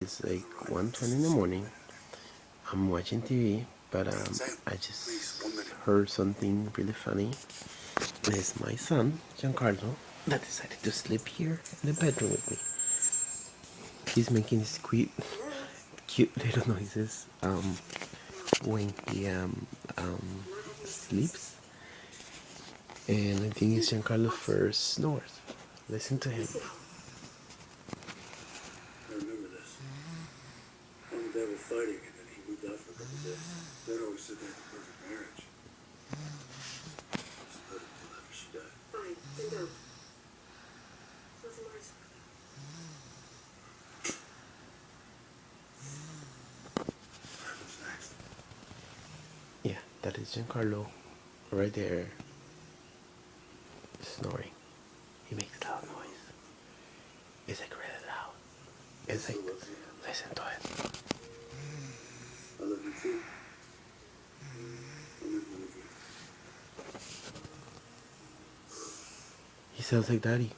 It's like 1:20 in the morning. I'm watching TV, but I just heard something really funny. It's my son, Giancarlo, that decided to sleep here in the bedroom with me. He's making these cute little noises when he sleeps. And I think it's Giancarlo first snores. Listen to him. I remember this. Mom and Dad were fighting, and then he moved out for a couple days. Dad always said they had the perfect marriage. She put it until after she died. Fine, sit down. Nothing worse. Alright, what's next? Yeah, that is Giancarlo right there snoring. He makes loud noise. It's like really loud. It's like, listen to it. I love you too. I'm in love with you. He sounds like daddy.